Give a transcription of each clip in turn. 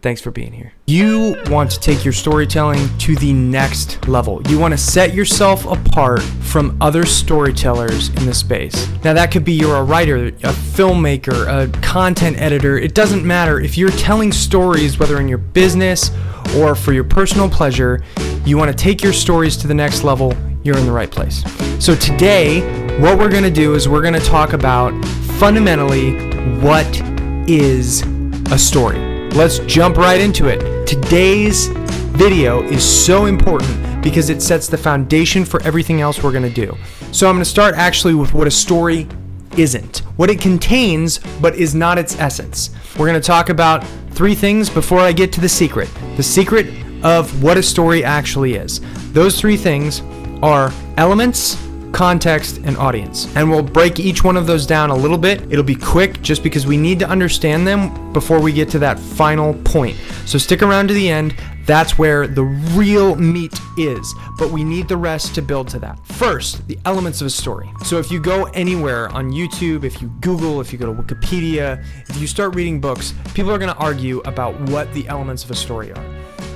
Thanks for being here. You want to take your storytelling to the next level. You want to set yourself apart from other storytellers in the space. Now that could be you're a writer, a filmmaker, a content editor. It doesn't matter. If you're telling stories, whether in your business or for your personal pleasure, you want to take your stories to the next level, you're in the right place. So today, what we're going to do is we're going to talk about fundamentally what is a story. Let's jump right into it. Today's video is so important because it sets the foundation for everything else we're going to do. So I'm going to start actually with what a story isn't, what it contains but is not its essence. We're going to talk about three things before I get to the secret of what a story actually is. Those three things are elements, context, and audience. And we'll break each one of those down a little bit. It'll be quick just because we need to understand them before we get to that final point. So stick around to the end. That's where the real meat is, but we need the rest to build to that. First, the elements of a story. So if you go anywhere on YouTube, if you Google, if you go to Wikipedia, if you start reading books, people are going to argue about what the elements of a story are.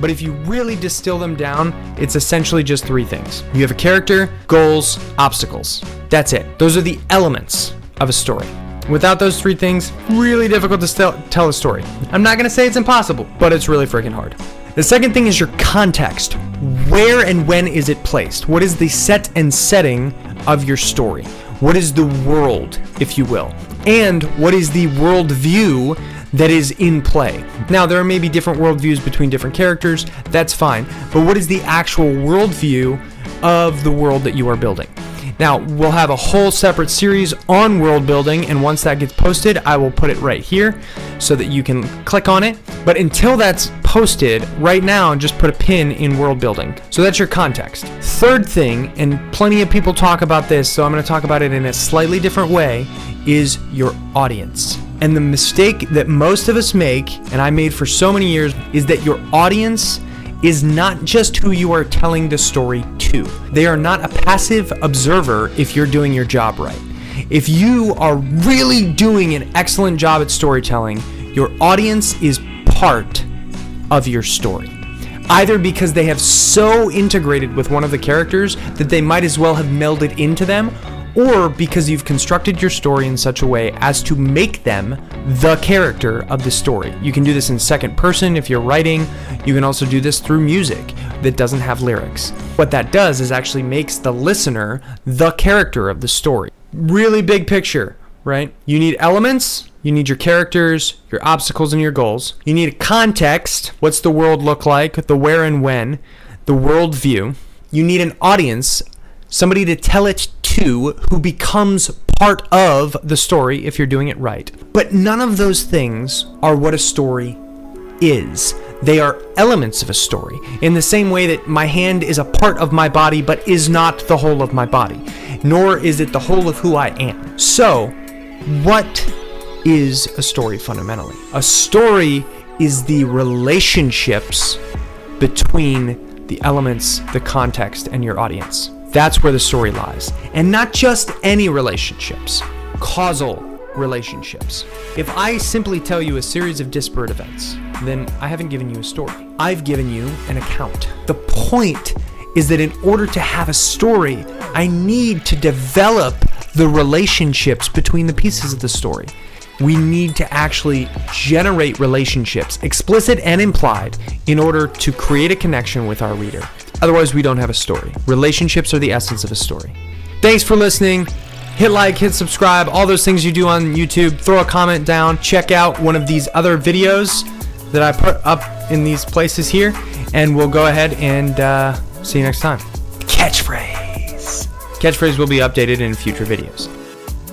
But if you really distill them down, it's essentially just three things. You have a character, goals, obstacles. That's it. Those are the elements of a story. Without those three things, really difficult to tell a story. I'm not going to say it's impossible, but it's really freaking hard. The second thing is your context. Where and when is it placed? What is the set and setting of your story? What is the world, if you will? And what is the worldview that is in play? Now, there may be different worldviews between different characters. That's fine. But what is the actual worldview of the world that you are building? Now, we'll have a whole separate series on world building, and once that gets posted, I will put it right here so that you can click on it. But until that's posted, right now, just put a pin in world building. So that's your context. Third thing, and plenty of people talk about this, so I'm going to talk about it in a slightly different way, is your audience. And the mistake that most of us make, and I made for so many years, is that your audience is not just who you are telling the story to. They are not a passive observer if you're doing your job right. If you are really doing an excellent job at storytelling, your audience is part of your story. Either because they have so integrated with one of the characters that they might as well have melded into them, or because you've constructed your story in such a way as to make them the character of the story. You can do this in second person if you're writing. You can also do this through music that doesn't have lyrics. What that does is actually makes the listener the character of the story. Really big picture, right? You need elements, you need your characters, your obstacles, and your goals. You need a context. What's the world look like? The where and when, the worldview. You need an audience, somebody to tell it to who becomes part of the story if you're doing it right. But none of those things are what a story is. They are elements of a story, in the same way that my hand is a part of my body but is not the whole of my body, nor is it the whole of who I am. So, what is a story fundamentally? A story is the relationships between the elements, the context, and your audience. That's where the story lies. And not just any relationships, causal relationships. If I simply tell you a series of disparate events, then I haven't given you a story. I've given you an account. The point is that in order to have a story, I need to develop the relationships between the pieces of the story. We need to actually generate relationships, explicit and implied, in order to create a connection with our reader. Otherwise, we don't have a story. Relationships are the essence of a story. Thanks for listening. Hit like, hit subscribe, all those things you do on YouTube. Throw a comment down. Check out one of these other videos that I put up in these places here. And we'll go ahead and see you next time. Catchphrase. Catchphrase will be updated in future videos.